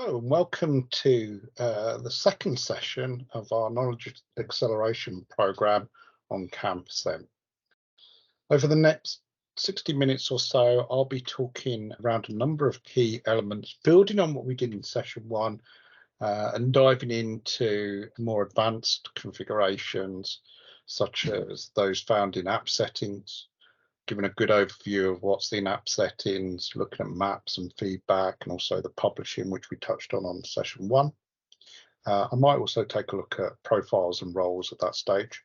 Hello and welcome to the second session of our Knowledge Acceleration program on campusM. Over the next 60 minutes or so, I'll be talking around a number of key elements, building on what we did in session one and diving into more advanced configurations, such as those found in app settings, giving a good overview of what's in app settings, looking at maps and feedback, and also the publishing, which we touched on session one. I might also take a look at profiles and roles at that stage.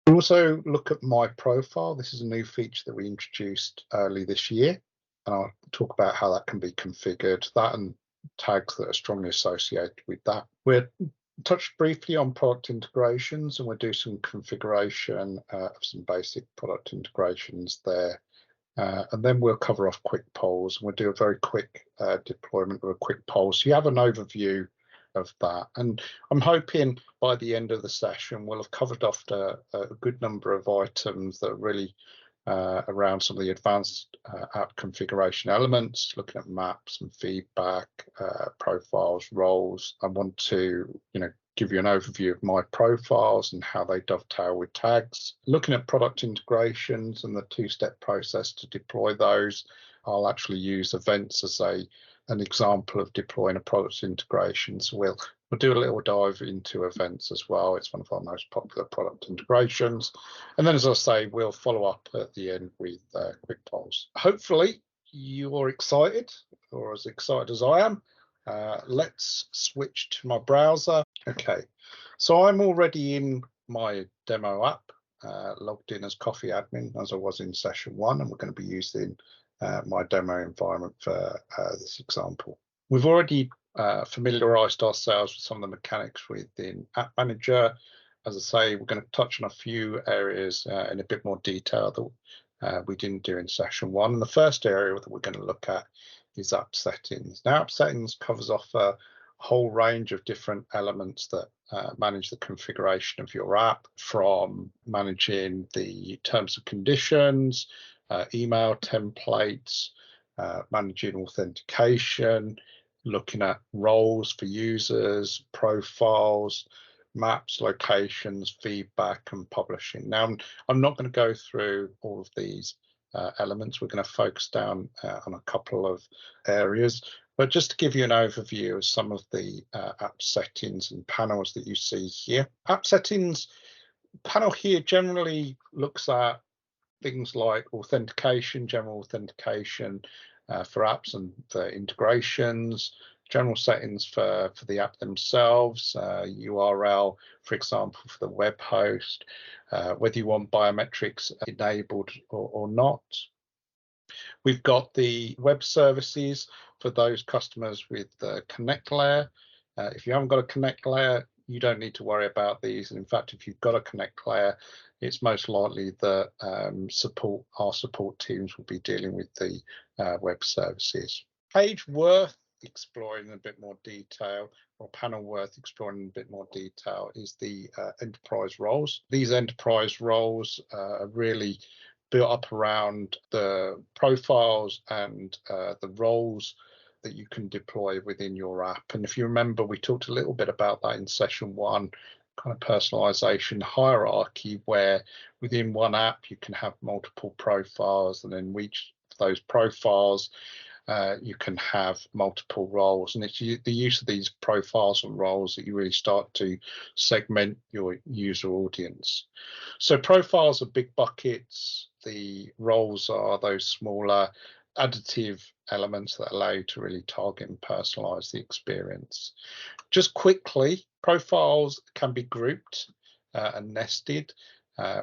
We'll also look at my profile. This is a new feature that we introduced early this year, and I'll talk about how that can be configured, that and tags that are strongly associated with that. We'll touch briefly on product integrations, and we'll do some configuration of some basic product integrations there. And then we'll cover off quick polls, and we'll do a very quick deployment of a quick poll, so you have an overview of that. And I'm hoping by the end of the session we'll have covered off a good number of items that are really around some of the advanced app configuration elements, looking at maps and feedback, profiles, roles. I want to, give you an overview of my profiles and how they dovetail with tags. Looking at product integrations and the two-step process to deploy those. I'll actually use events as an example of deploying a product integration. So we'll do a little dive into events as well. It's one of our most popular product integrations. And then, as I say, we'll follow up at the end with quick polls. Hopefully you're excited, or as excited as I am. Let's switch to my browser. Okay, so I'm already in my demo app, logged in as Coffee Admin as I was in session one, and we're going to be using my demo environment for this example. We've already familiarized ourselves with some of the mechanics within App Manager. As I say, we're going to touch on a few areas in a bit more detail that we didn't do in session one. And the first area that we're going to look at is app settings. Now, app settings covers off a whole range of different elements that manage the configuration of your app, from managing the terms and conditions, email templates, managing authentication, looking at roles for users, profiles, maps, locations, feedback, and publishing. Now, I'm not going to go through all of these elements. We're going to focus down on a couple of areas, but just to give you an overview of some of the app settings and panels that you see here. App settings panel here generally looks at things like authentication, general authentication for apps and for integrations, general settings for the app themselves, URL, for example, for the web host, whether you want biometrics enabled or not. We've got the web services for those customers with the Connect layer. If you haven't got a Connect layer, you don't need to worry about these. And in fact, if you've got a Connect layer, it's most likely that our support teams will be dealing with the web services. Page worth exploring in a bit more detail, or panel worth exploring in a bit more detail, is the enterprise roles. These enterprise roles are really built up around the profiles and the roles that you can deploy within your app. And if you remember, we talked a little bit about that in session one, kind of personalization hierarchy, where within one app you can have multiple profiles, and then each of those profiles you can have multiple roles. And it's the use of these profiles and roles that you really start to segment your user audience. So profiles are big buckets. The roles are those smaller additive elements that allow you to really target and personalize the experience. Just quickly, profiles can be grouped and nested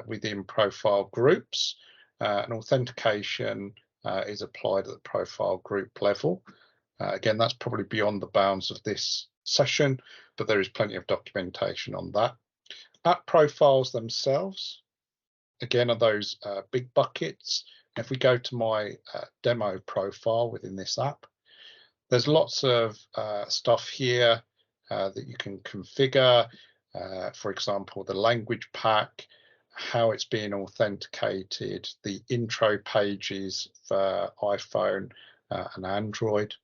within profile groups, and authentication is applied at the profile group level. Again, that's probably beyond the bounds of this session, but there is plenty of documentation on that. App profiles themselves, again, are those big buckets. If we go to my demo profile within this app, there's lots of stuff here that you can configure. For example, the language pack, how it's being authenticated, the intro pages for iPhone and Android.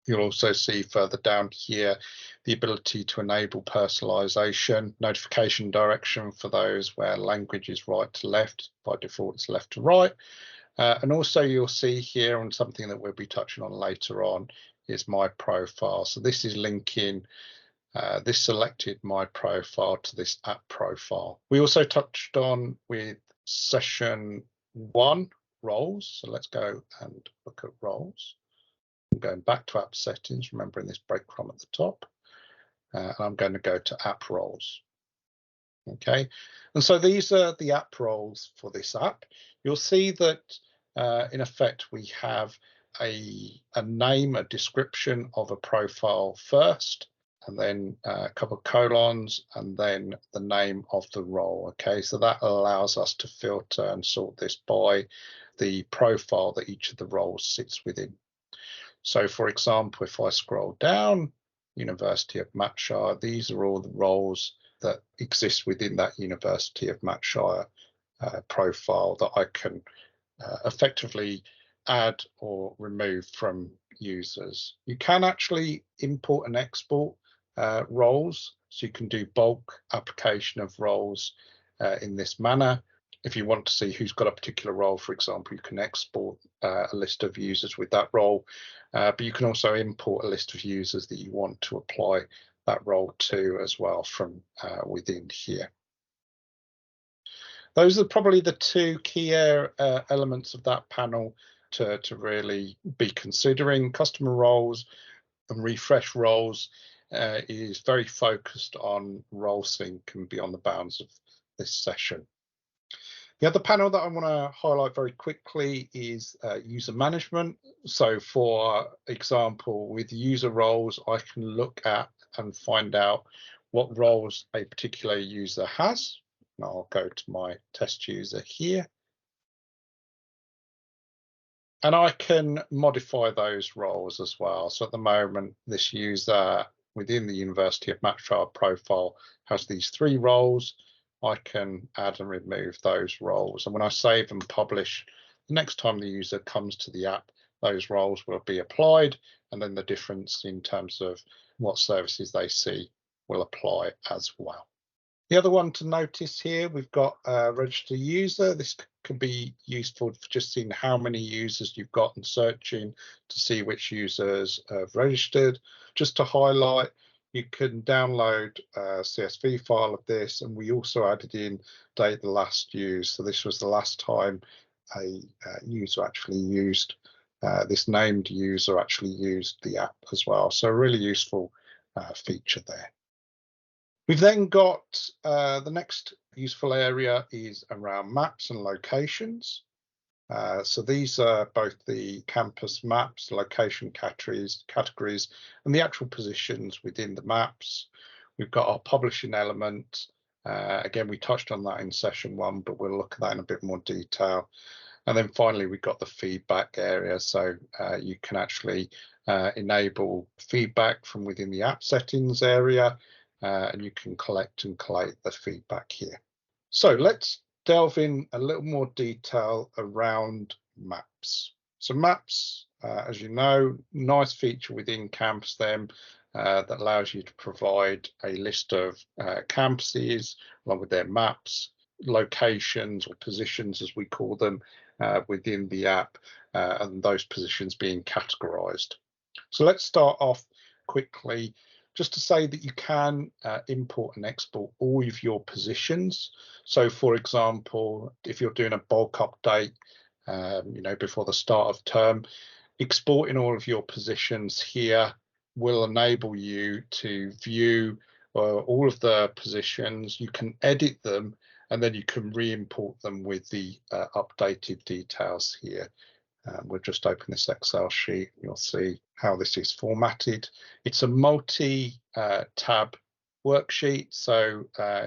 You'll also see further down here the ability to enable personalization, notification direction for those where language is right to left. By default, it's left to right. And also you'll see here, and something that we'll be touching on later on, is my profile. So this is linking this selected my profile to this app profile. We also touched on with session 1 roles. So let's go and look at roles. I'm going back to app settings, remembering this breadcrumb at the top. And I'm going to go to app roles. Okay, and so these are the app roles for this app. You'll see that in effect we have a name, a description of a profile first, and then a couple of colons, and then the name of the role. Okay, so that allows us to filter and sort this by the profile that each of the roles sits within. So for example, if I scroll down, University of Matt Sherlock, these are all the roles that exist within that University of Matt Sherlock profile that I can effectively add or remove from users. You can actually import and export roles, so you can do bulk application of roles in this manner. If you want to see who's got a particular role, for example, you can export a list of users with that role, but you can also import a list of users that you want to apply that role to as well from within here. Those are probably the two key elements of that panel to really be considering. Customer roles and refresh roles is very focused on role sync and beyond the bounds of this session. The other panel that I want to highlight very quickly is user management. So for example, with user roles, I can look at and find out what roles a particular user has. And I'll go to my test user here. And I can modify those roles as well. So at the moment, this user within the University of Matt Sherlock profile has these 3 roles. I can add and remove those roles. And when I save and publish, the next time the user comes to the app, those roles will be applied. And then the difference in terms of what services they see will apply as well. The other one to notice here, we've got a register user. This can be useful for just seeing how many users you've got and searching to see which users have registered. Just to highlight, you can download a CSV file of this, and we also added in date the last used. So this was the last time a user actually used, this named user actually used the app as well. So a really useful feature there. We've then got the next useful area is around maps and locations. So these are both the campus maps, location categories, and the actual positions within the maps. We've got our publishing element. Again, we touched on that in session 1, but we'll look at that in a bit more detail. And then finally, we've got the feedback area. So you can actually enable feedback from within the app settings area, and you can collect and collate the feedback here. So let's delve in a little more detail around maps. So maps, as you know, nice feature within campusM that allows you to provide a list of campuses along with their maps, locations or positions as we call them within the app, and those positions being categorized. So let's start off quickly just to say that you can import and export all of your positions. So for example, if you're doing a bulk update, before the start of term, exporting all of your positions here will enable you to view all of the positions. You can edit them, and then you can re-import them with the updated details here. We'll just open this Excel sheet. You'll see how this is formatted. It's a multi-tab worksheet. So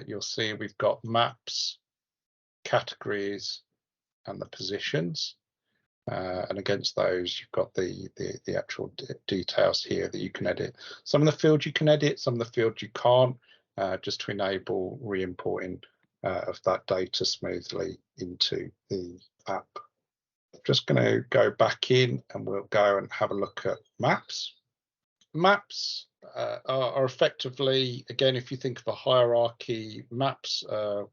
you'll see we've got maps, categories, and the positions. And against those, you've got the actual details here that you can edit. Some of the fields you can edit, some of the fields you can't, just to enable re-importing of that data smoothly into the app. Just going to go back in and we'll go and have a look at maps. maps are effectively, again, if you think of a hierarchy, maps are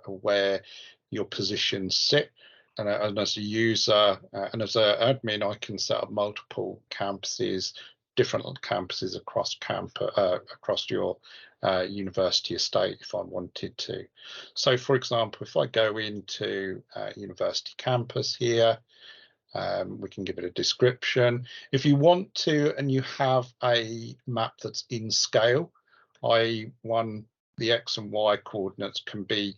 where your positions sit. And as a user and as an admin, I can set up multiple campuses, different campuses across your university estate if I wanted to. So, for example, if I go into university campus here, we can give it a description. If you want to, and you have a map that's in scale, i.e. the X and Y coordinates can be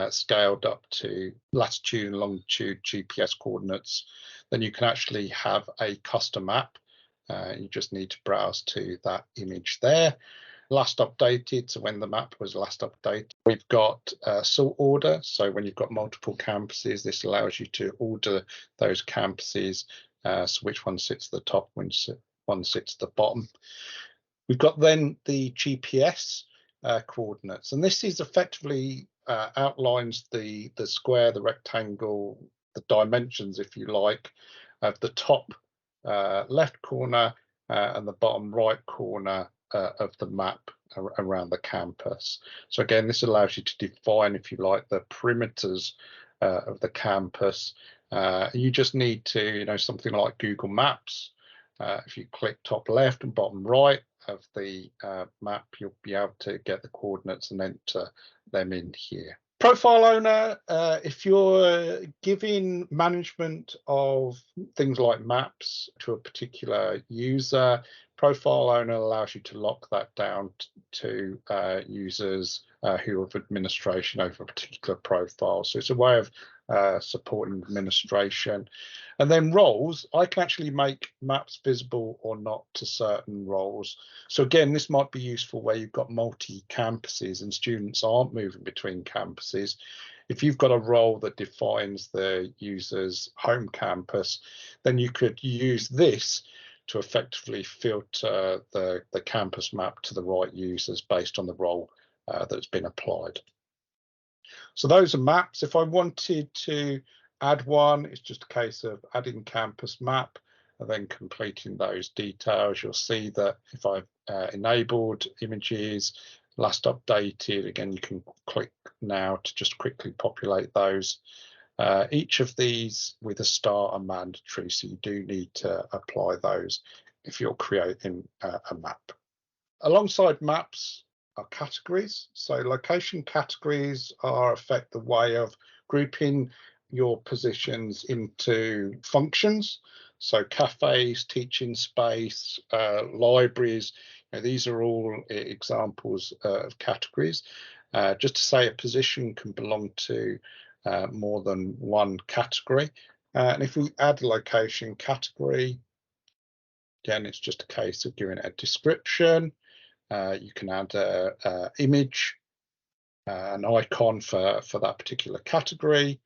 scaled up to latitude and longitude GPS coordinates, then you can actually have a custom map. You just need to browse to that image there. Last updated, so when the map was last updated. We've got sort order, so when you've got multiple campuses, this allows you to order those campuses, so which one sits at the top, which one sits at the bottom. We've got then the GPS coordinates, and this is effectively outlines the square, the rectangle, the dimensions, if you like, of the top left corner and the bottom right corner of the map around the campus. So again, this allows you to define, if you like, the perimeters of the campus. You just need to, something like Google Maps. If you click top left and bottom right of the map, you'll be able to get the coordinates and enter them in here. Profile owner, if you're giving management of things like maps to a particular user, profile owner allows you to lock that down to users who have administration over a particular profile. So it's a way of supporting administration. And then roles, I can actually make maps visible or not to certain roles. So again, this might be useful where you've got multi-campuses and students aren't moving between campuses. If you've got a role that defines the user's home campus, then you could use this to effectively filter the campus map to the right users based on the role that's been applied. So those are maps. If I wanted to add one, it's just a case of adding campus map and then completing those details. You'll see that if I've enabled images, last updated, again, you can click now to just quickly populate those. Each of these with a star are mandatory, so you do need to apply those if you're creating a map. Alongside maps are categories. So location categories are effect a way of grouping your positions into functions. So cafes, teaching space, libraries, these are all examples of categories. Just to say, a position can belong to more than one category. And if we add a location category, again, it's just a case of giving it a description. You can add an image, an icon for that particular category,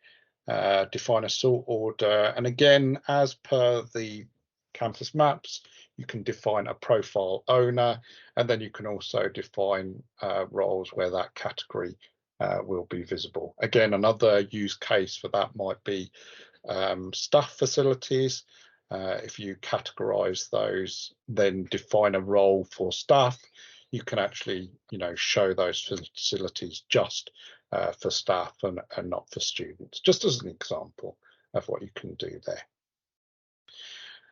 define a sort order. And again, as per the campus maps, you can define a profile owner, and then you can also define roles where that category will be visible. Again, another use case for that might be staff facilities. If you categorize those, then define a role for staff, you can actually, show those facilities just for staff and not for students, just as an example of what you can do there.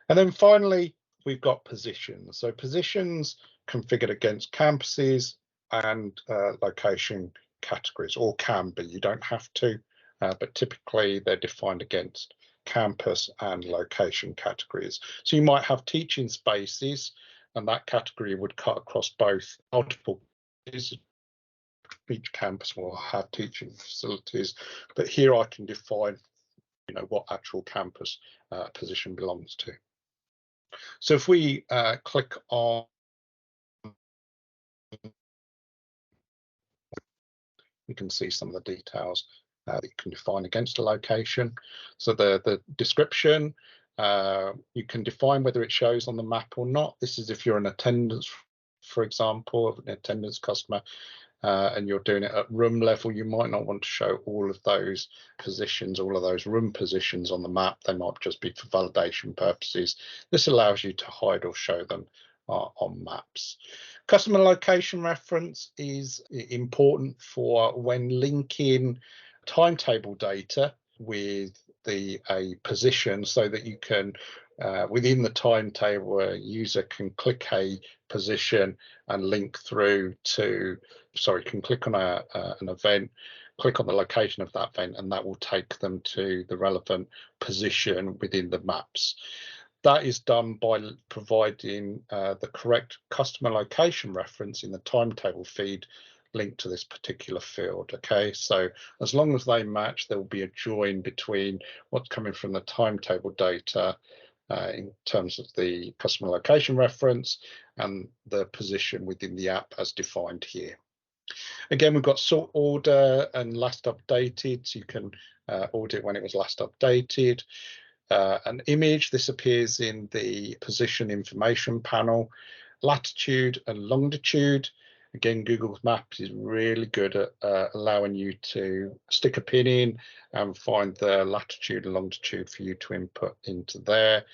And then finally, we've got positions. So positions configured against campuses and location categories, or can be. You don't have to, but typically they're defined against campus and location categories. So you might have teaching spaces, and that category would cut across both multiple. Each campus will have teaching facilities, but here I can define, what actual campus position belongs to. So if we click on, we can see some of the details that you can define against a location. So the description, you can define whether it shows on the map or not. This is if you're an attendance, for example, an attendance customer, and you're doing it at room level, you might not want to show all of those positions, all of those room positions on the map. They might just be for validation purposes. This allows you to hide or show them on maps. Customer location reference is important for when linking timetable data with a position, so that you can within the timetable, a user can click a position and link through to, can click on an event, click on the location of that event, and that will take them to the relevant position within the maps. That is done by providing the correct customer location reference in the timetable feed linked to this particular field. Okay, so as long as they match, there will be a join between what's coming from the timetable data in terms of the customer location reference and the position within the app as defined here. Again, we've got sort order and last updated, so you can audit when it was last updated. An image, this appears in the position information panel. Latitude and longitude. Again, Google Maps is really good at allowing you to stick a pin in and find the latitude and longitude for you to input into there.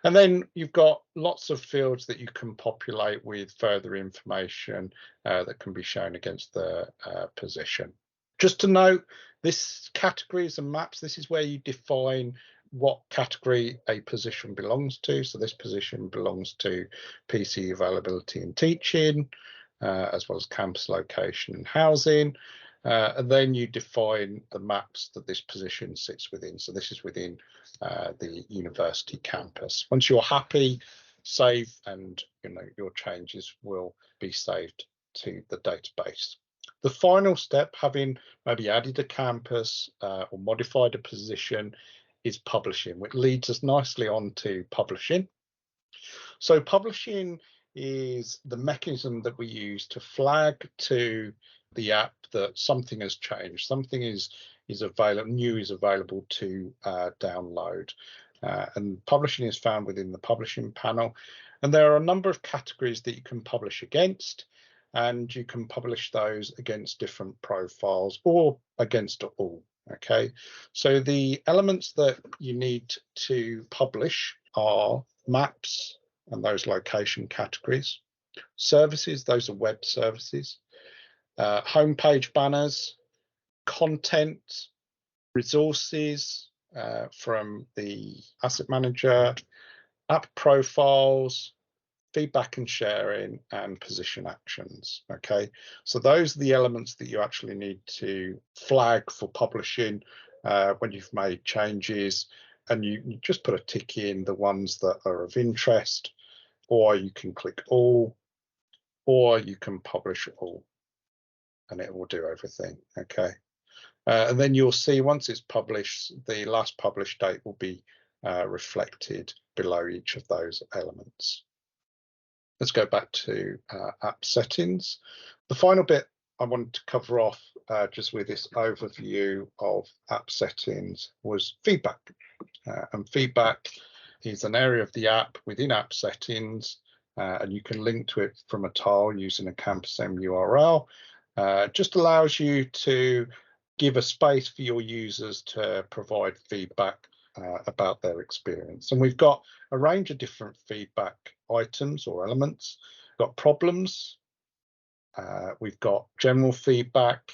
And then you've got lots of fields that you can populate with further information that can be shown against the position. Just to note, this categories and maps, this is where you define what category a position belongs to. So this position belongs to PC availability and teaching, as well as campus location and housing. And then you define the maps that this position sits within. So this is within the university campus. Once you're happy, save, and your changes will be saved to the database. The final step, having maybe added a campus or modified a position, is publishing, which leads us nicely on to publishing. So publishing is the mechanism that we use to flag to the app that something has changed, something is available, new is available to download. And publishing is found within the publishing panel. And there are a number of categories that you can publish against, and you can publish those against different profiles or against all. Okay, so the elements that you need to publish are maps and those location categories, services, those are web services, homepage banners, content, resources from the asset manager, app profiles, feedback and sharing, and position actions. Okay, so those are the elements that you actually need to flag for publishing when you've made changes, and you just put a tick in the ones that are of interest, or you can click all, or you can publish all, and it will do everything. Okay, and then you'll see once it's published, the last published date will be reflected below each of those elements. Let's go back to app settings. The final bit I wanted to cover off just with this overview of app settings was feedback. And feedback is an area of the app within app settings, and you can link to it from a tile using a campusM URL. Just allows you to give a space for your users to provide feedback about their experience. And we've got a range of different feedback items or elements. We've got problems, we've got general feedback,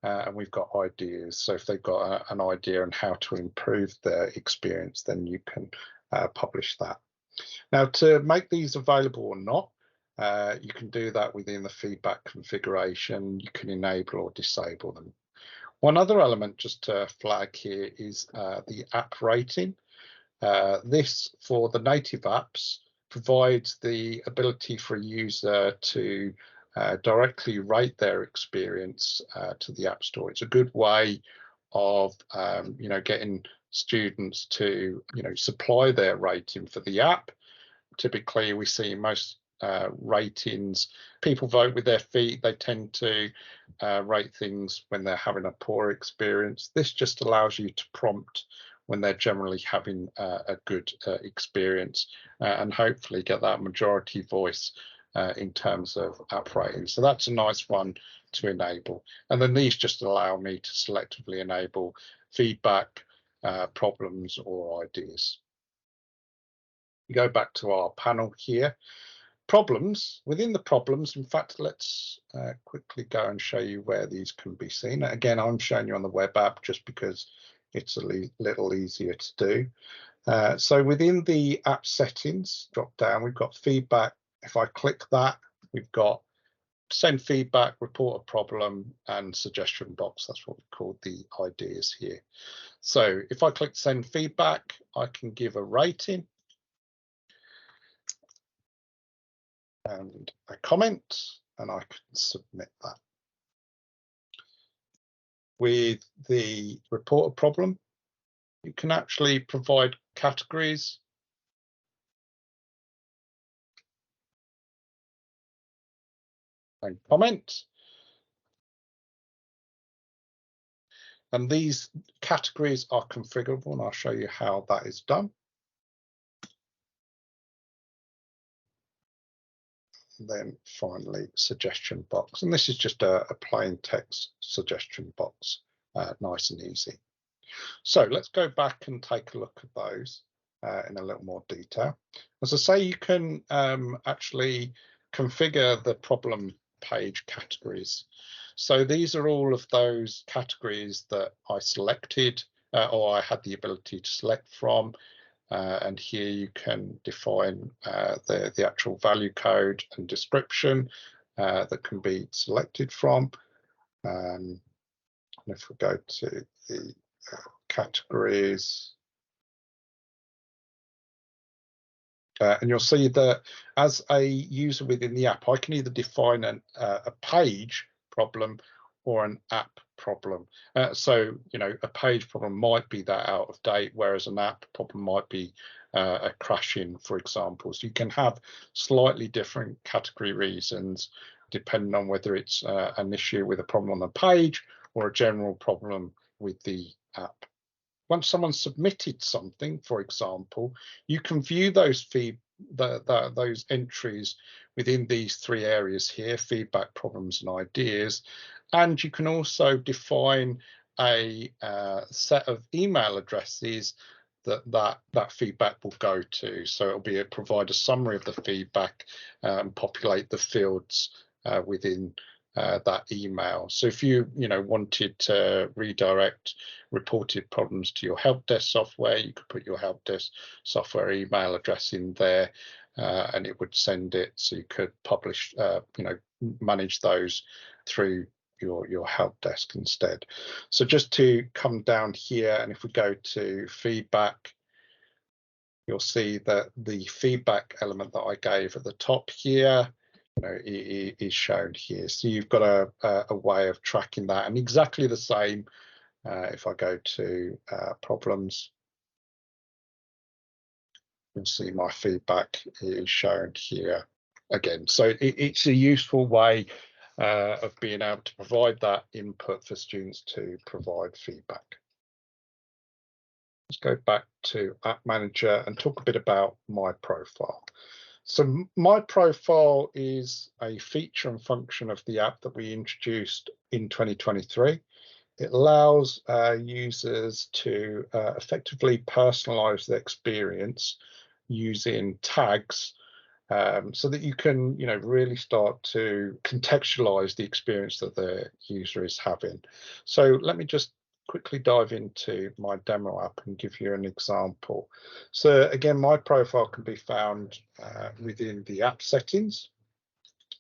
and we've got ideas. So if they've got an idea on how to improve their experience, then you can publish that. Now, to make these available or not, you can do that within the feedback configuration. You can enable or disable them. One other element just to flag here is the app rating. This, for the native apps, provides the ability for a user to directly rate their experience to the App Store. It's a good way of getting students to supply their rating for the app. Typically, we see most ratings, people vote with their feet. They tend to rate things when they're having a poor experience. This just allows you to prompt when they're generally having a good experience, and hopefully get that majority voice in terms of app rating. So that's a nice one to enable. And then these just allow me to selectively enable feedback, problems, or ideas. We go back to our panel here. Problems, within the problems, in fact, let's quickly go and show you where these can be seen. Again, I'm showing you on the web app just because it's a little easier to do. So within the app settings drop down, we've got feedback. If I click that, we've got send feedback, report a problem, and suggestion box. That's what we call the ideas here. So if I click send feedback, I can give a rating and a comment, and I can submit that. With the report a problem, you can actually provide categories and comment. And these categories are configurable, and I'll show you how that is done. And then finally, suggestion box. And this is just a plain text suggestion box, nice and easy. So let's go back and take a look at those in a little more detail. As I say, you can actually configure the problem page categories. So these are all of those categories that I selected or I had the ability to select from. And here you can define the actual value code and description that can be selected from. And if we go to the categories, and you'll see that as a user within the app, I can either define a page problem or an app problem. So, you know, a page problem might be that out of date, whereas an app problem might be a crashing, for example. So you can have slightly different category reasons depending on whether it's an issue with a problem on the page or a general problem with the app. Once someone submitted something, for example, you can view those those entries within these three areas here: feedback, problems, and ideas. And you can also define a set of email addresses that feedback will go to. So it'll provide a summary of the feedback and populate the fields within that email. So if you wanted to redirect reported problems to your help desk software, you could put your help desk software email address in there, and it would send it. So you could publish, manage those through your help desk instead. So just to come down here, and if we go to feedback, you'll see that the feedback element that I gave at the top here is shown here. So you've got a way of tracking that, and exactly the same if I go to problems, you'll see my feedback is shown here again. So it's a useful way of being able to provide that input for students to provide feedback. Let's go back to App Manager and talk a bit about My Profile. So My Profile is a feature and function of the app that we introduced in 2023. It allows users to effectively personalize the experience using tags so that you can, really start to contextualize the experience that the user is having. So let me just quickly dive into my demo app and give you an example. So again, My Profile can be found within the app settings.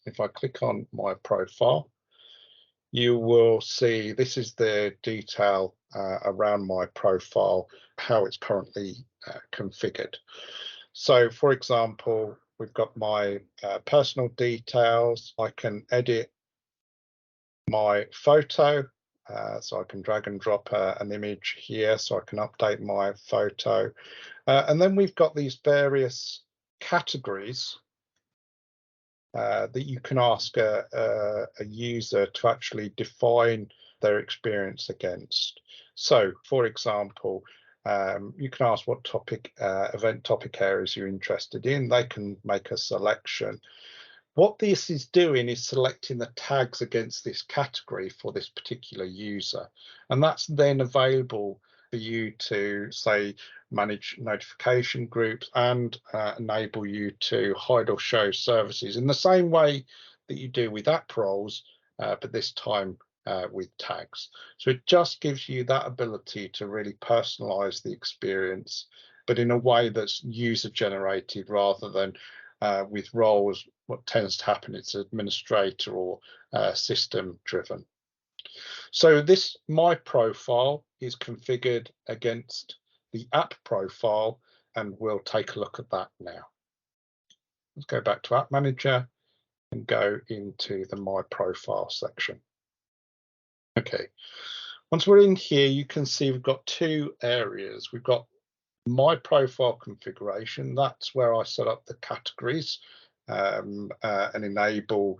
If I click on My Profile, you will see this is the detail around My Profile, how it's currently configured. So for example, we've got my personal details. I can edit my photo. So I can drag and drop an image here so I can update my photo. And then we've got these various categories that you can ask a user to actually define their experience against. So for example, you can ask what topic, event topic areas you're interested in. They can make a selection. What this is doing is selecting the tags against this category for this particular user, and that's then available for you to, say, manage notification groups and enable you to hide or show services in the same way that you do with app roles, but this time with tags. So it just gives you that ability to really personalize the experience, but in a way that's user generated rather than with roles. What tends to happen, it's administrator or system driven. So this My Profile is configured against the app profile, and we'll take a look at that now. Let's go back to App Manager and go into the My Profile section. Okay, once we're in here, you can see we've got two areas. We've got My Profile configuration. That's where I set up the categories and enable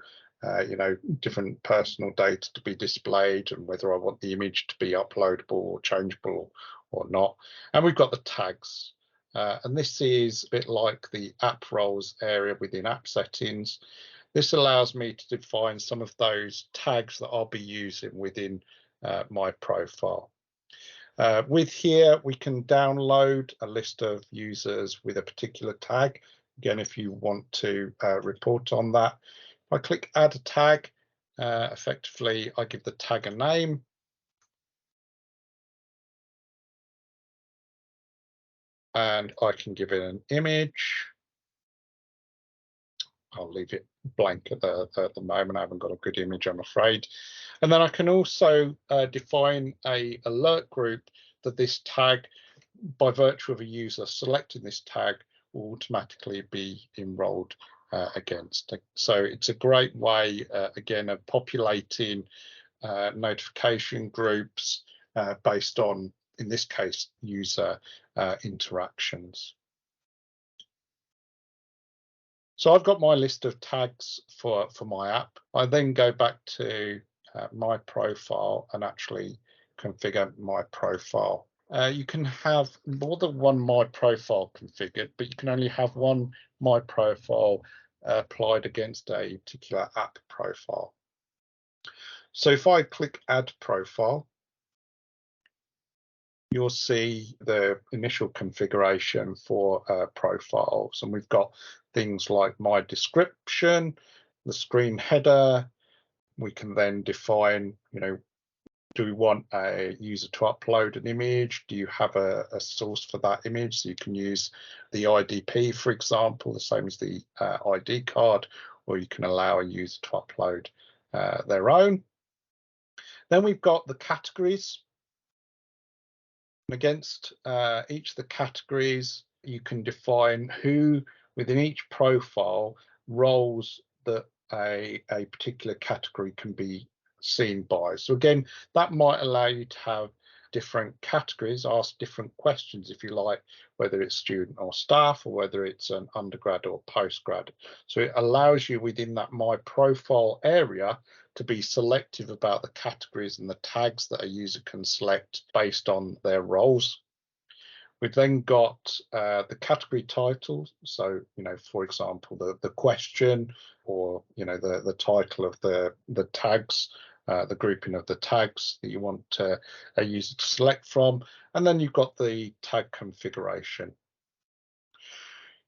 different personal data to be displayed, and whether I want the image to be uploadable or changeable or not. And we've got the tags. And this is a bit like the app roles area within app settings. This allows me to define some of those tags that I'll be using within My Profile. With here, we can download a list of users with a particular tag. Again, if you want to report on that, if I click Add a Tag, effectively I give the tag a name. And I can give it an image. I'll leave it blank at the moment. I haven't got a good image, I'm afraid. And then I can also define a alert group that this tag, by virtue of a user selecting this tag, will automatically be enrolled against. So it's a great way, again, of populating notification groups based on, in this case, user interactions. So I've got my list of tags for my app. I then go back to My Profile and actually configure My Profile. You can have more than one My Profile configured, but you can only have one My Profile applied against a particular app profile. So if I click Add Profile, you'll see the initial configuration for profiles, and we've got things like my description, the screen header. We can then define, do we want a user to upload an image? Do you have a source for that image? So you can use the IDP, for example, the same as the ID card, or you can allow a user to upload their own. Then we've got the categories. Against each of the categories, you can define who within each profile roles that a particular category can be seen by. So again, that might allow you to have different categories, ask different questions, if you like, whether it's student or staff, or whether it's an undergrad or postgrad. So it allows you within that My Profile area to be selective about the categories and the tags that a user can select based on their roles. We've then got the category titles. So, for example, the question, or, the title of the tags, the grouping of the tags that you want a user to select from. And then you've got the tag configuration.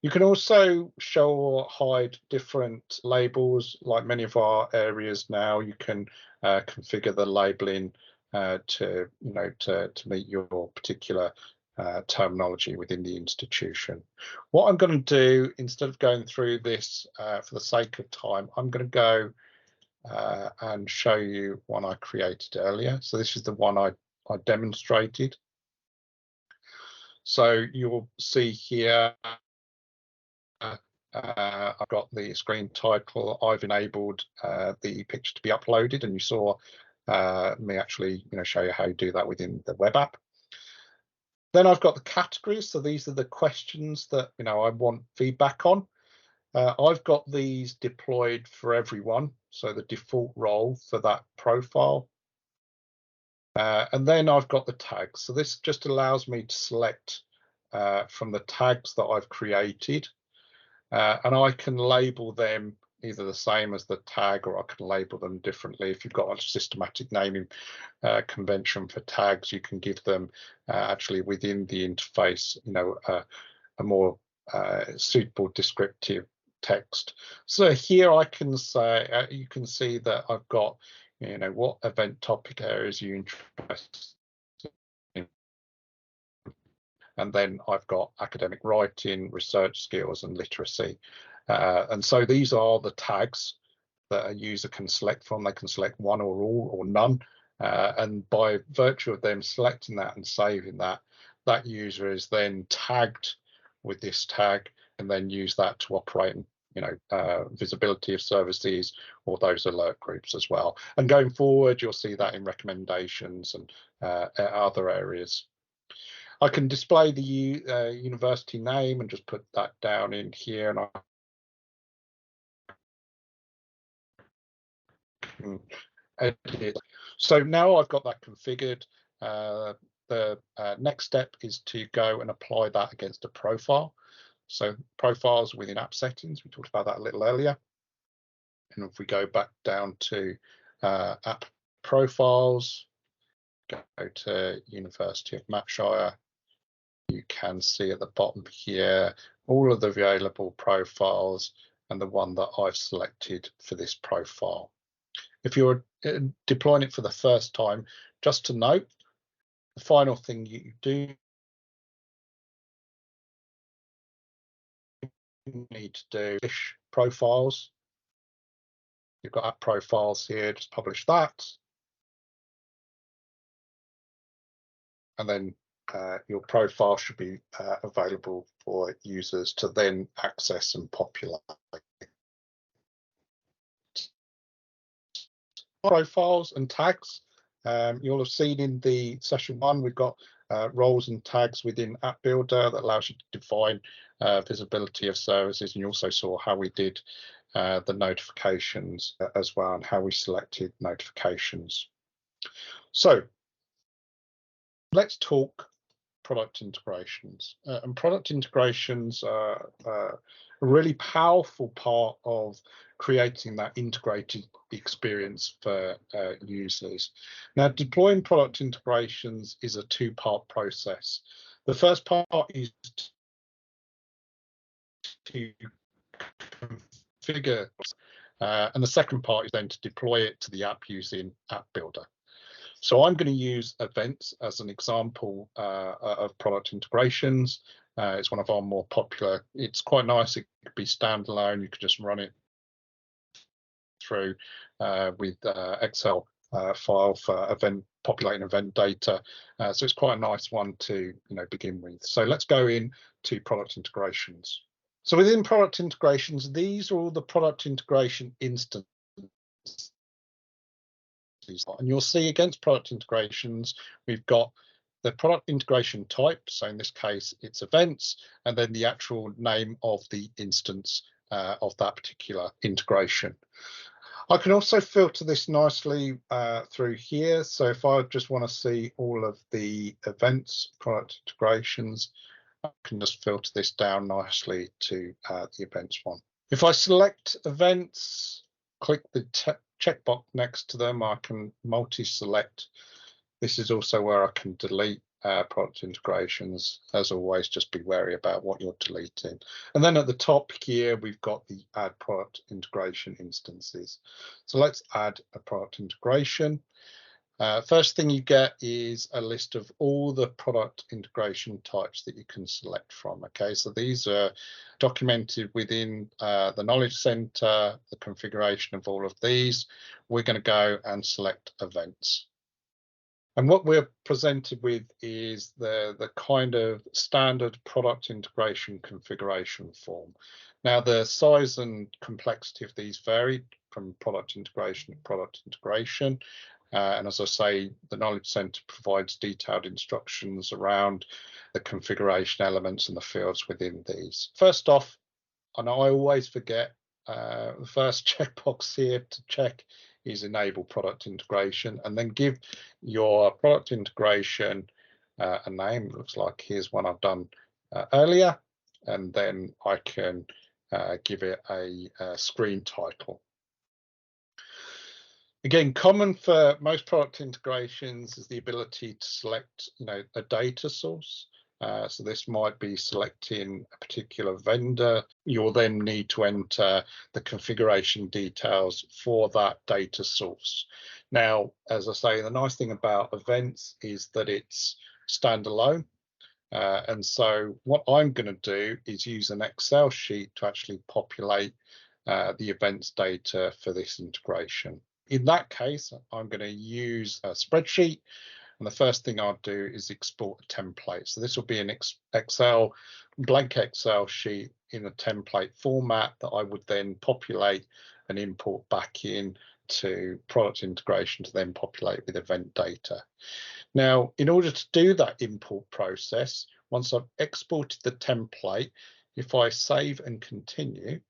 You can also show or hide different labels. Like many of our areas now, you can configure the labeling to meet your particular terminology within the institution. What I'm going to do, instead of going through this for the sake of time, I'm going to go and show you one I created earlier. So this is the one I demonstrated. So you'll see here, I've got the screen title. I've enabled the picture to be uploaded, and you saw me actually show you how you do that within the web app. Then I've got the categories. So these are the questions that I want feedback on. I've got these deployed for everyone, so the default role for that profile. And then I've got the tags. So this just allows me to select from the tags that I've created, and I can label them either the same as the tag, or I can label them differently. If you've got a systematic naming convention for tags, you can give them actually within the interface, a more suitable descriptive text. So here I can say, you can see that I've got, what event topic areas you're interested in. And then I've got academic writing, research skills, and literacy. And so these are the tags that a user can select from. They can select one or all or none. And by virtue of them selecting that and saving that, that user is then tagged with this tag and then use that to operate, visibility of services or those alert groups as well. And going forward, you'll see that in recommendations and other areas. I can display the university name and just put that down in here, and I can edit it. So now I've got that configured. The next step is to go and apply that against a profile. So profiles within app settings, we talked about that a little earlier. And if we go back down to app profiles, go to University of Shropshire, you can see at the bottom here all of the available profiles and the one that I've selected for this profile. If you're deploying it for the first time, just to note, the final thing you do need to do is profiles. You've got app profiles here, just publish that. And then your profile should be available for users to then access and populate. Profiles and tags. You'll have seen in the session 1, we've got roles and tags within App Builder that allows you to define visibility of services. And you also saw how we did the notifications as well, and how we selected notifications. So let's talk product integrations. And product integrations are a really powerful part of creating that integrated experience for users. Now, deploying product integrations is a two-part process. The first part is to configure, and the second part is then to deploy it to the app using App Builder. So I'm going to use events as an example of product integrations. It's one of our more popular. It's quite nice. It could be standalone. You could just run it through with Excel file for populating event data. So it's quite a nice one to begin with. So let's go into product integrations. So within product integrations, these are all the product integration instances. And you'll see against product integrations, we've got the product integration type. So in this case, it's events, and then the actual name of the instance of that particular integration. I can also filter this nicely through here. So if I just want to see all of the events, product integrations, I can just filter this down nicely to the events one. If I select events, click the checkbox next to them, I can multi-select. This is also where I can delete product integrations. As always, just be wary about what you're deleting. And then at the top here, we've got the add product integration instances. So let's add a product integration. First thing you get is a list of all the product integration types that you can select from. Okay, so these are documented within the Knowledge Center, the configuration of all of these. We're going to go and select events. And what we're presented with is the kind of standard product integration configuration form. Now, the size and complexity of these vary from product integration to product integration. And as I say, the Knowledge Center provides detailed instructions around the configuration elements and the fields within these. First off, and I always forget, the first checkbox here to check is enable product integration, and then give your product integration a name. It looks like here's one I've done earlier, and then I can give it a screen title. Again, common for most product integrations is the ability to select, a data source. So this might be selecting a particular vendor. You'll then need to enter the configuration details for that data source. Now, as I say, the nice thing about events is that it's standalone. And so what I'm going to do is use an Excel sheet to actually populate the events data for this integration. In that case, I'm going to use a spreadsheet, and the first thing I'll do is export a template. So this will be an blank Excel sheet in a template format that I would then populate and import back in to product integration to then populate with event data. Now, in order to do that import process, once I've exported the template, if I save and continue,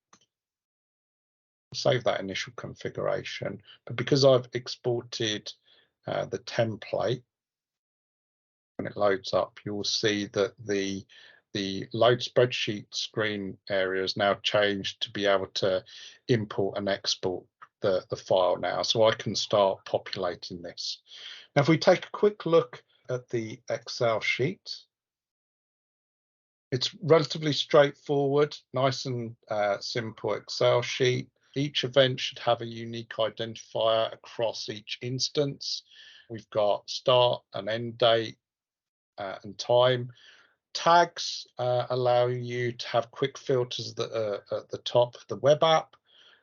save that initial configuration, but because I've exported the template, when it loads up, you will see that the load spreadsheet screen area is now changed to be able to import and export the file now. So I can start populating this. Now, if we take a quick look at the Excel sheet, it's relatively straightforward, nice and simple Excel sheet. Each event should have a unique identifier across each instance. We've got start and end date and time. Tags allow you to have quick filters that are at the top of the web app.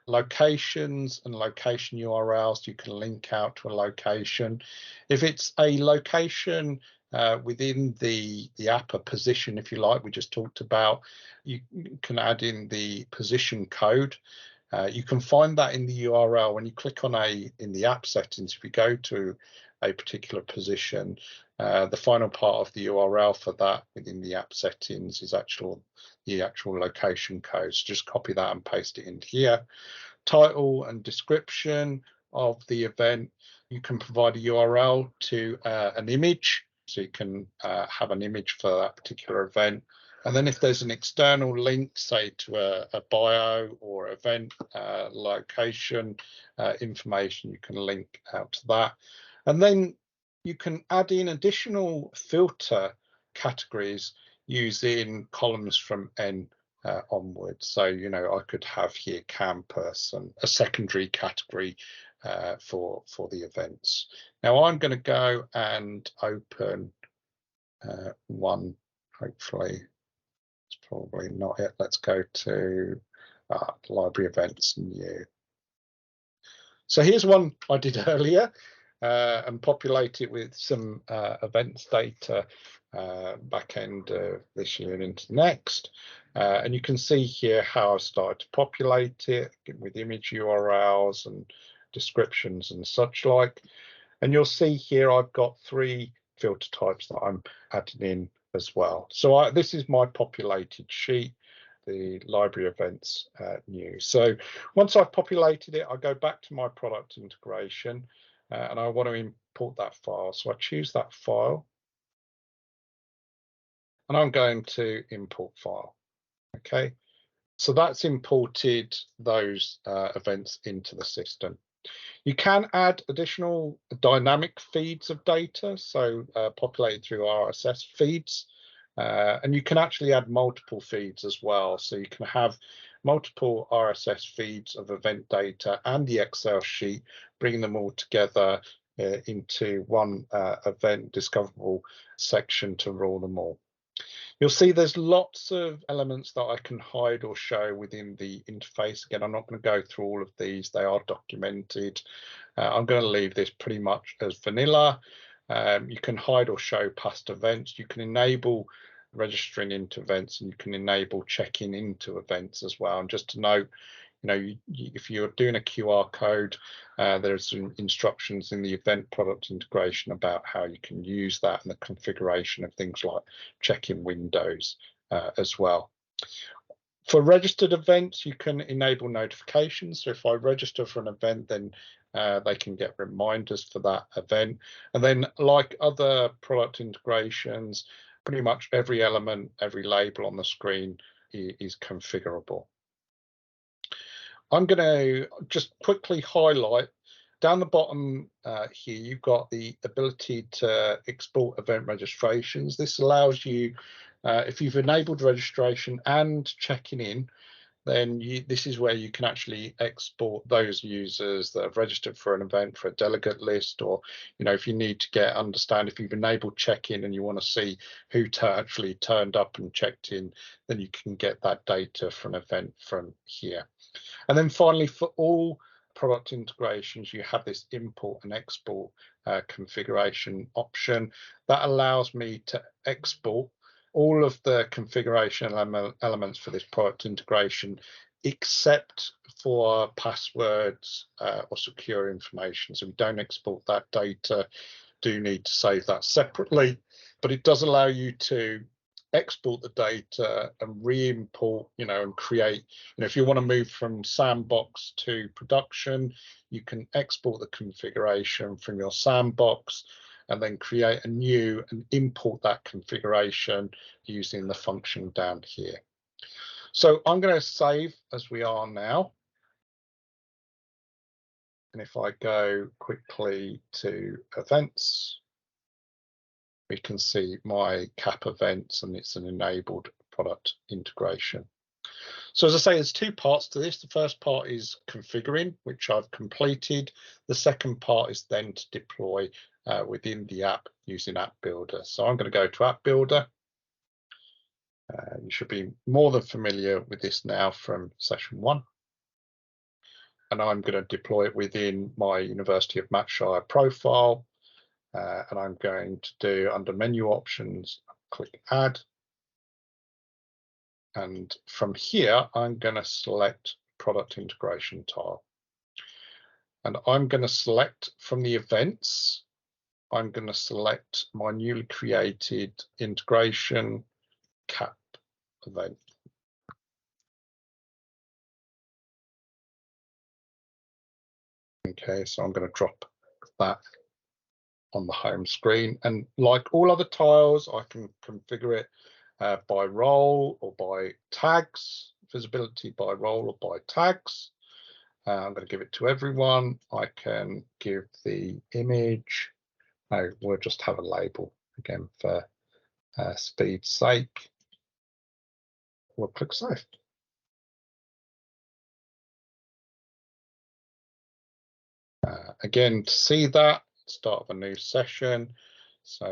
Locations and location URLs, you can link out to a location. If it's a location within the app, a position, if you like, we just talked about, you can add in the position code. You can find that in the URL when you click on in the app settings. If you go to a particular position, the final part of the URL for that within the app settings is the actual location code. So just copy that and paste it in here. Title and description of the event. You can provide a URL to an image, so you can have an image for that particular event. And then if there's an external link, say to a bio or event location information, you can link out to that. And then you can add in additional filter categories using columns from N onwards. So, I could have here campus and a secondary category for the events. Now I'm going to go and open one, hopefully. It's probably not it. Let's go to library events new. So here's one I did earlier and populate it with some events data back end of this year and into next. And you can see here how I started to populate it with image URLs and descriptions and such like. And you'll see here I've got 3 filter types that I'm adding in as well. So this is my populated sheet, the library events new. So once I've populated it, I go back to my product integration and I want to import that file. So I choose that file and I'm going to import file. Okay, so that's imported those events into the system. You can add additional dynamic feeds of data, so populated through RSS feeds, and you can actually add multiple feeds as well. So you can have multiple RSS feeds of event data and the Excel sheet, bringing them all together into one event discoverable section to rule them all. You'll see there's lots of elements that I can hide or show within the interface. Again, I'm not going to go through all of these. They are documented. I'm going to leave this pretty much as vanilla. You can hide or show past events. You can enable registering into events, and you can enable checking into events as well. And just to note, if you're doing a QR code, there's some instructions in the event product integration about how you can use that and the configuration of things like check-in windows as well. For registered events, you can enable notifications. So if I register for an event, then they can get reminders for that event. And then, like other product integrations, pretty much every element, every label on the screen is configurable. I'm going to just quickly highlight down the bottom here, you've got the ability to export event registrations. This allows you, if you've enabled registration and checking in, then this is where you can actually export those users that have registered for an event, for a delegate list, or if you need to understand if you've enabled check-in and you want to see who actually turned up and checked in, then you can get that data for an event from here. And then finally, for all product integrations, you have this import and export configuration option that allows me to export all of the configuration elements for this product integration, except for passwords or secure information. So we don't export that data, do need to save that separately, but it does allow you to export the data and re-import, and create, if you want to move from sandbox to production, you can export the configuration from your sandbox and then create a new and import that configuration using the function down here. So I'm going to save as we are now. And if I go quickly to events, we can see my CAP events, and it's an enabled product integration. So as I say, there's two parts to this. The first part is configuring, which I've completed. The second part is then to deploy within the app using App Builder. So I'm going to go to App Builder. You should be more than familiar with this now from session 1. And I'm going to deploy it within my University of Matt Sherlock profile. And I'm going to do, under menu options, click Add. And from here, I'm going to select product integration tile. And I'm going to select from the events, I'm going to select my newly created integration CAP event. Okay, so I'm going to drop that on the home screen. And like all other tiles, I can configure it by role or by tags, visibility by role or by tags. I'm going to give it to everyone. I can give the image, no, we'll just have a label again for speed's sake. We'll click save. Again, to see that, start of a new session. So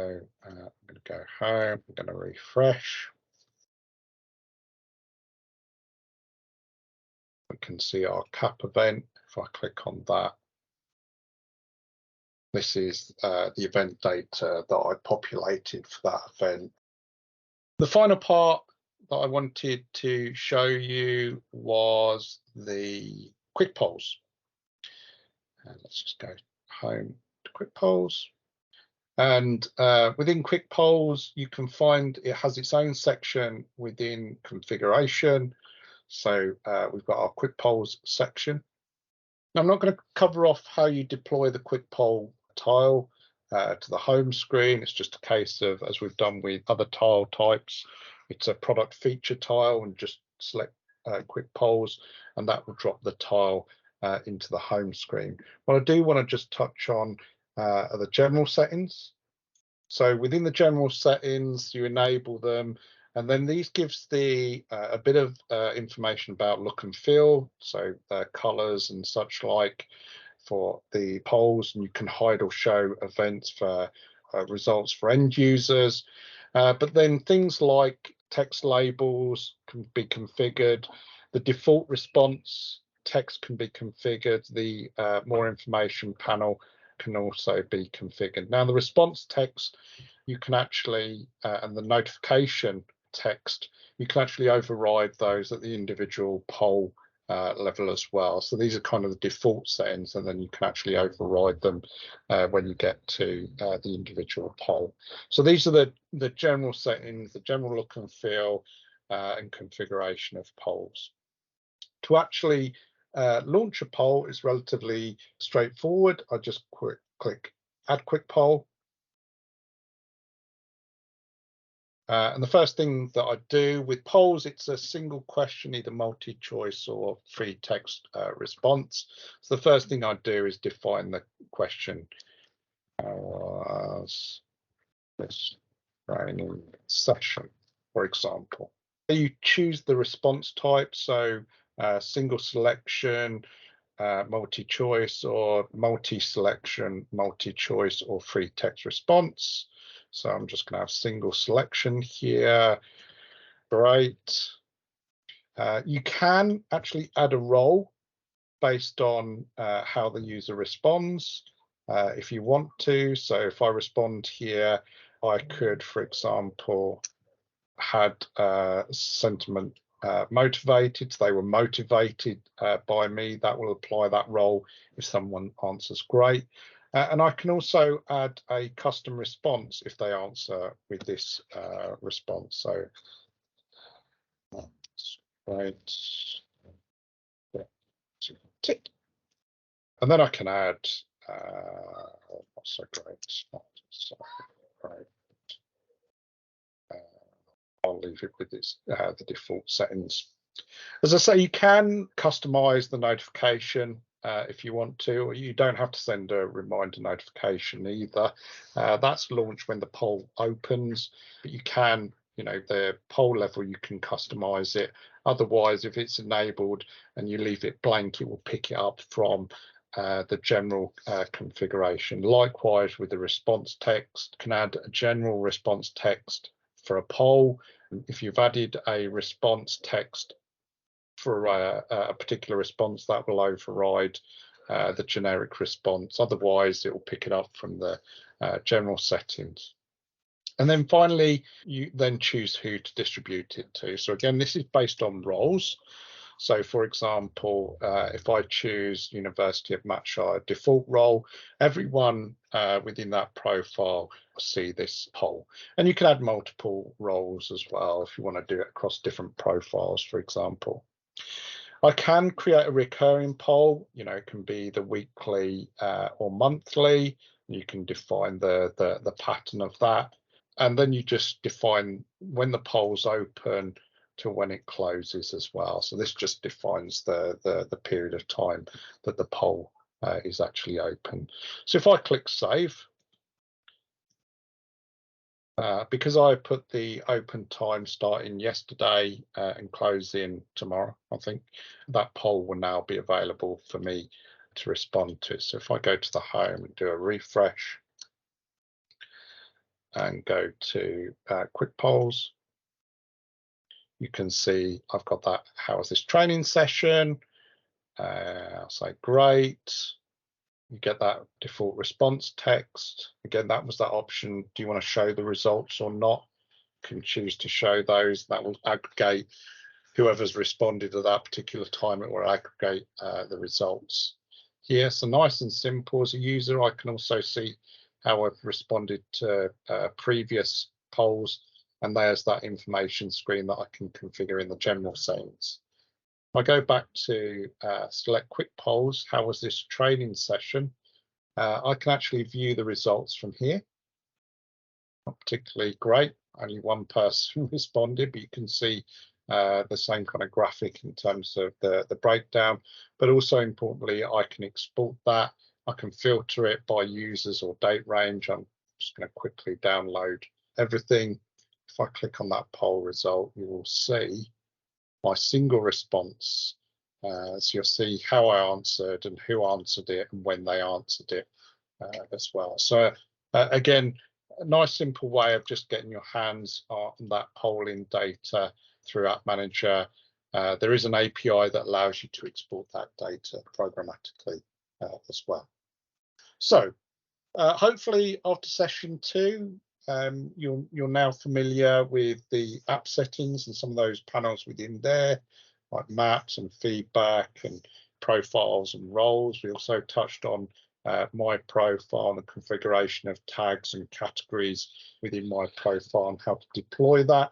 I'm going to go home, I'm going to refresh. We can see our CAP event. If I click on that, this is the event data that I populated for that event. The final part that I wanted to show you was the quick polls. And let's just go home to quick polls. And within quick polls, you can find it has its own section within configuration. So we've got our quick polls section. Now, I'm not going to cover off how you deploy the quick poll tile to the home screen. It's just a case of, as we've done with other tile types, it's a product feature tile, and just select quick polls, and that will drop the tile into the home screen. What I do want to just touch on are the general settings. So within the general settings, you enable them, and then these gives the a bit of information about look and feel, so colors and such like for the polls, and you can hide or show events for results for end users. But then things like text labels can be configured. The default response text can be configured. The more information panel can also be configured. Now, the response text, you can actually, and the notification text, you can actually override those at the individual poll level as well. So these are kind of the default settings, and then you can actually override them when you get to the individual poll. So these are the general settings, the general look and feel and configuration of polls. To actually launch a poll is relatively straightforward. I just click Add Quick Poll. And the first thing that I do with polls, it's a single question, either multi-choice or free text response. So the first thing I do is define the question. Was this training session, for example? You choose the response type, so single selection, multi-choice, or multi-selection, multi-choice, or free text response. So I'm just going to have single selection here. Great. You can actually add a role based on how the user responds if you want to. So if I respond here, I could, for example, had sentiment motivated. So they were motivated by me. That will apply that role if someone answers great. And I can also add a custom response if they answer with this response. So that's great. Tick. And then I can add not so great, not so great. I'll leave it with this, the default settings. As I say, you can customize the notification if you want to, or you don't have to send a reminder notification either. That's launched when the poll opens, but you can, the poll level, you can customize it. Otherwise, if it's enabled and you leave it blank, it will pick it up from the general configuration. Likewise, with the response text, can add a general response text for a poll. If you've added a response text for a particular response, that will override the generic response. Otherwise, it will pick it up from the general settings. And then finally, you then choose who to distribute it to. So again, this is based on roles. So for example, if I choose University of Matt Sherlock default role, everyone within that profile will see this poll. And you can add multiple roles as well if you want to do it across different profiles, for example. I can create a recurring poll, it can be the weekly or monthly. You can define the pattern of that. And then you just define when the poll's open to when it closes as well. So this just defines the period of time that the poll is actually open. So if I click save, because I put the open time starting yesterday and closing tomorrow, I think that poll will now be available for me to respond to. So if I go to the home and do a refresh and go to quick polls, you can see I've got that. How was this training session? I'll say great. You get that default response text. Again, that was that option. Do you want to show the results or not? You can choose to show those. That will aggregate whoever's responded at that particular time. It will aggregate the results here. So nice and simple. As a user, I can also see how I've responded to previous polls. And there's that information screen that I can configure in the general settings. If I go back to select quick polls, how was this training session? I can actually view the results from here. Not particularly great, only one person responded, but you can see the same kind of graphic in terms of the breakdown. But also importantly, I can export that. I can filter it by users or date range. I'm just going to quickly download everything. If I click on that poll result, you will see my single response. So you'll see how I answered and who answered it and when they answered it as well. So again, a nice simple way of just getting your hands on that polling data through App Manager. There is an API that allows you to export that data programmatically as well. So hopefully after session 2, you're now familiar with the app settings and some of those panels within there, like maps and feedback and profiles and roles. We also touched on my profile and the configuration of tags and categories within my profile and how to deploy that.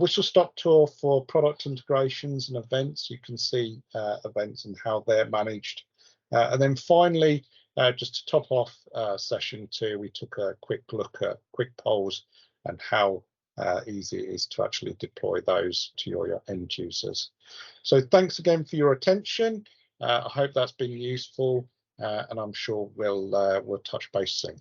Whistle stop tour for product integrations and events. You can see events and how they're managed. And then finally, just to top off session 2, we took a quick look at quick polls and how easy it is to actually deploy those to your end users. So thanks again for your attention. I hope that's been useful, and I'm sure we'll touch base soon.